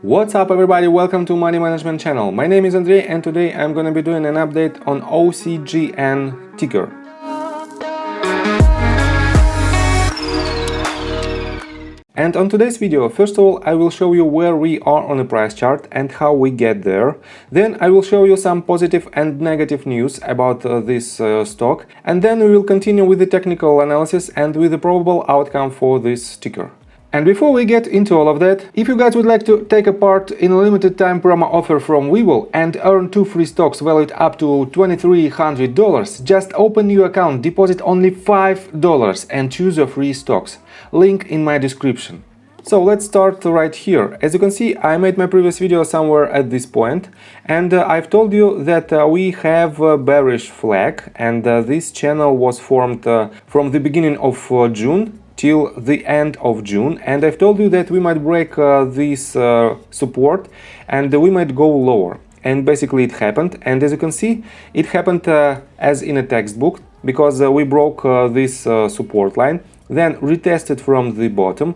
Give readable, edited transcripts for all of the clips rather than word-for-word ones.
What's up everybody, welcome to Money Management channel. My name is Andrei and today I'm gonna be doing an update on OCGN ticker. And on today's video, first of all, I will show you where we are on the price chart and how we get there. Then I will show you some positive and negative news about this stock. And then we will continue with the technical analysis and with the probable outcome for this ticker. And before we get into all of that, if you guys would like to take a part in a limited time promo offer from WeBull and earn 2 free stocks valued up to $2,300, just open your account, deposit only $5 and choose your free stocks. Link in my description. So let's start right here. As you can see, I made my previous video somewhere at this point, and I've told you that we have a bearish flag, and this channel was formed from the beginning of June till the end of June, and I've told you that we might break this support and we might go lower, and basically it happened. And as you can see, it happened as in a textbook, because we broke this support line, then retested from the bottom,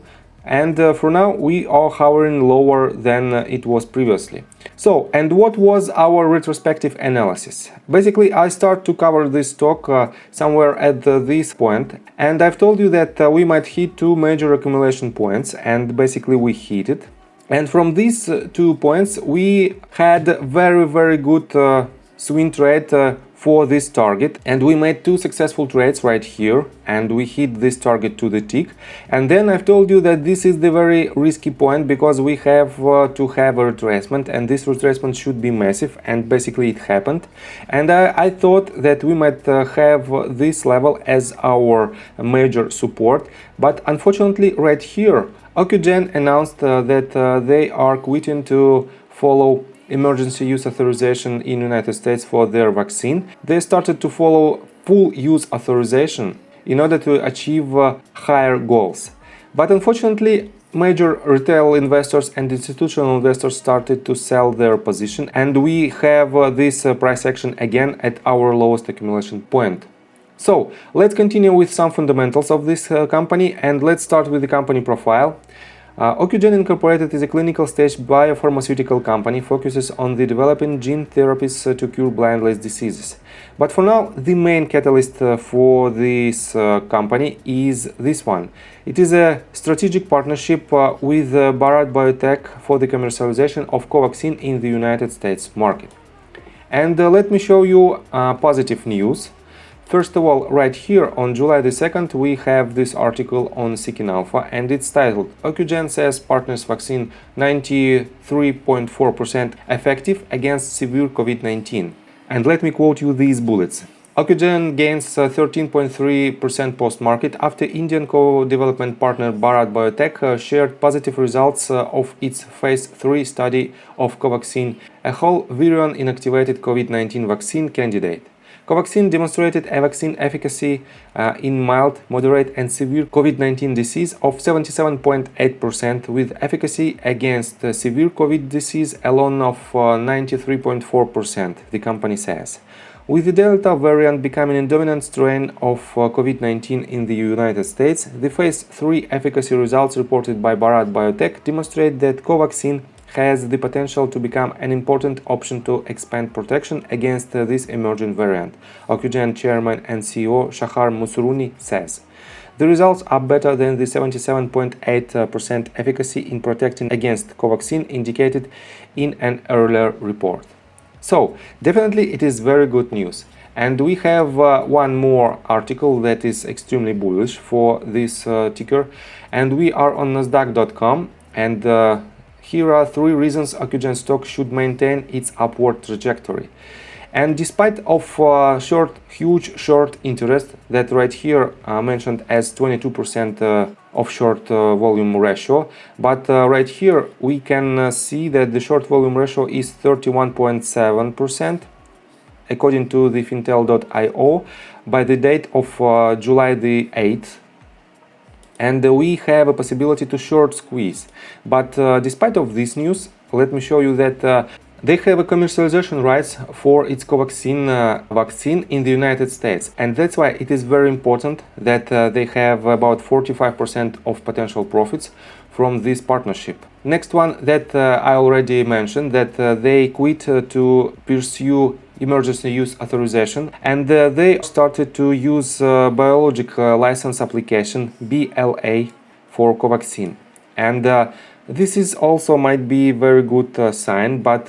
and for now we are hovering lower than it was previously. So, and what was our retrospective analysis? Basically, I start to cover this stock somewhere at this point, and I've told you that we might hit 2 major accumulation points, and basically we hit it. And from these 2 points, we had very good swing trade for this target, and we made 2 successful trades right here, and we hit this target to the tick. And then I've told you that this is the very risky point, because we have to have a retracement, and this retracement should be massive, and basically it happened. And I thought that we might have this level as our major support, but unfortunately right here Ocugen announced that they are quitting to follow emergency use authorization in United States for their vaccine. They started to follow full use authorization in order to achieve higher goals. But unfortunately, major retail investors and institutional investors started to sell their position, and we have this price action again at our lowest accumulation point. So let's continue with some fundamentals of this company, and let's start with the company profile. Ocugen Incorporated is a clinical stage biopharmaceutical company, focuses on the developing gene therapies to cure blindness diseases. But for now, the main catalyst for this company is this one. It is a strategic partnership with Bharat Biotech for the commercialization of Covaxin in the United States market. And let me show you positive news. First of all, right here on July the 2nd, we have this article on Seeking Alpha, and it's titled "Ocugen says partners vaccine 93.4% effective against severe COVID-19." And let me quote you these bullets. Ocugen gains 13.3% post-market after Indian co-development partner Bharat Biotech shared positive results of its phase 3 study of Covaxin, a whole virion inactivated COVID-19 vaccine candidate. Covaxin demonstrated a vaccine efficacy in mild, moderate and severe COVID-19 disease of 77.8%, with efficacy against severe COVID disease alone of 93.4%, the company says. With the Delta variant becoming a dominant strain of COVID-19 in the United States, the phase 3 efficacy results reported by Bharat Biotech demonstrate that Covaxin has the potential to become an important option to expand protection against this emerging variant, Ocugen chairman and CEO Shahar Musuruni says. The results are better than the 77.8% efficacy in protecting against Covaxin indicated in an earlier report. So, definitely it is very good news. And we have one more article that is extremely bullish for this ticker, and we are on Nasdaq.com, and here are 3 reasons Ocugen stock should maintain its upward trajectory. And despite of huge short interest that right here mentioned as 22% of short volume ratio, but right here we can see that the short volume ratio is 31.7% according to the fintel.io by the date of July the 8th. And we have a possibility to short squeeze. But despite of this news, let me show you that they have a commercialization rights for its Covaxin vaccine in the United States. And that's why it is very important that they have about 45% of potential profits from this partnership. Next one that I already mentioned, that they quit to pursue emergency use authorization, and they started to use biologic license application BLA for Covaxin. And this is also might be very good sign, but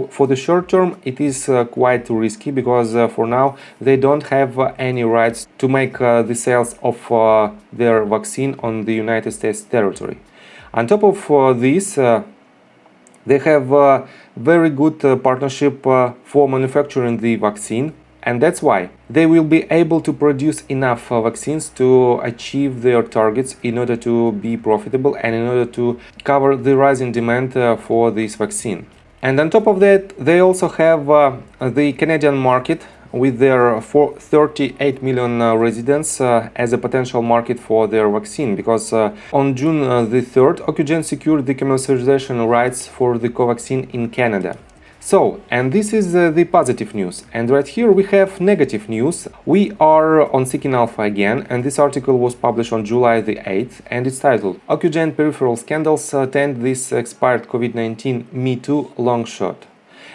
for the short term it is quite risky, because for now they don't have any rights to make the sales of their vaccine on the United States territory. On top of this, they have a very good partnership for manufacturing the vaccine, and that's why they will be able to produce enough vaccines to achieve their targets in order to be profitable and in order to cover the rising demand for this vaccine. And on top of that, they also have the Canadian market with their 38 million residents as a potential market for their vaccine, because on June the 3rd, Ocugen secured the commercialization rights for the Covaxin in Canada. So, and this is the positive news, and right here we have negative news. We are on Seeking Alpha again, and this article was published on July the 8th, and it's titled "Ocugen Peripheral Scandals Tend This Expired COVID-19 Me Too Long Shot."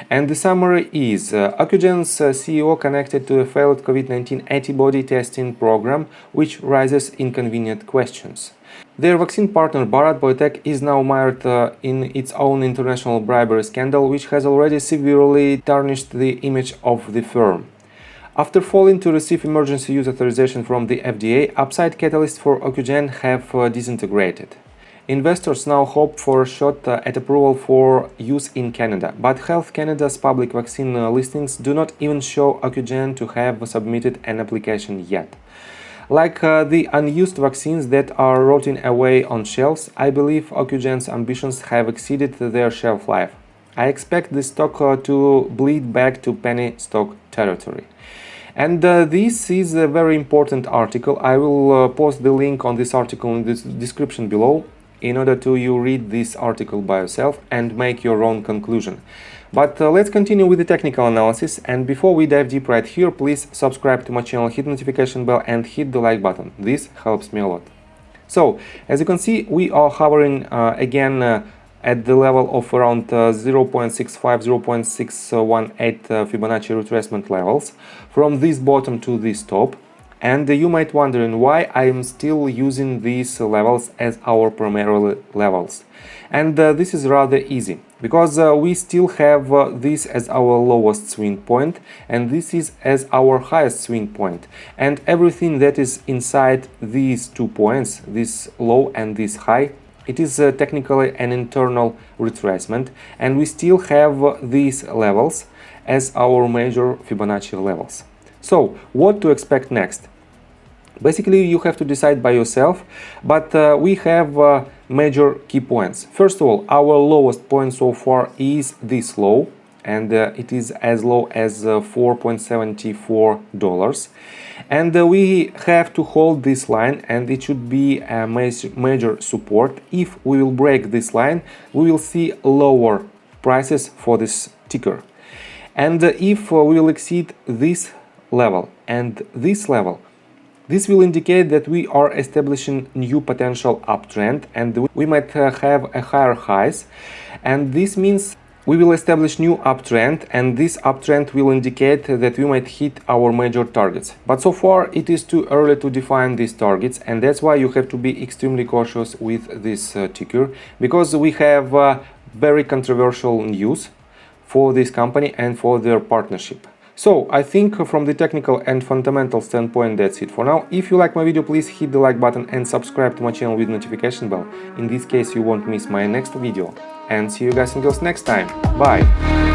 And the summary is Ocugen's CEO connected to a failed COVID-19 antibody testing program, which raises inconvenient questions. Their vaccine partner Bharat Biotech is now mired in its own international bribery scandal, which has already severely tarnished the image of the firm. After failing to receive emergency use authorization from the FDA, upside catalysts for Ocugen have disintegrated. Investors now hope for a shot at approval for use in Canada, but Health Canada's public vaccine listings do not even show Ocugen to have submitted an application yet. Like the unused vaccines that are rotting away on shelves, I believe Ocugen's ambitions have exceeded their shelf life. I expect the stock to bleed back to penny stock territory. And this is a very important article. I will post the link on this article in the description below, in order to you read this article by yourself and make your own conclusion. But let's continue with the technical analysis, and before we dive deep right here, please subscribe to my channel, hit the notification bell and hit the like button. This helps me a lot. So, as you can see, we are hovering again at the level of around 0.65, 0.618 Fibonacci retracement levels from this bottom to this top. And you might wondering why I am still using these levels as our primary levels. And this is rather easy, because we still have this as our lowest swing point, and this is as our highest swing point. And everything that is inside these 2 points, this low and this high, it is technically an internal retracement, and we still have these levels as our major Fibonacci levels. So, what to expect next? Basically, you have to decide by yourself, but we have major key points. First of all, our lowest point so far is this low, and it is as low as $4.74. And we have to hold this line, and it should be a major support. If we will break this line, we will see lower prices for this ticker. And if we will exceed this level and this level, this will indicate that we are establishing new potential uptrend, and we might have a higher highs, and this means we will establish new uptrend, and this uptrend will indicate that we might hit our major targets. But so far it is too early to define these targets, and that's why you have to be extremely cautious with this ticker, because we have very controversial news for this company and for their partnership. So, I think from the technical and fundamental standpoint, that's it for now. If you like my video, please hit the like button and subscribe to my channel with notification bell. In this case, you won't miss my next video. And see you guys and girls next time. Bye!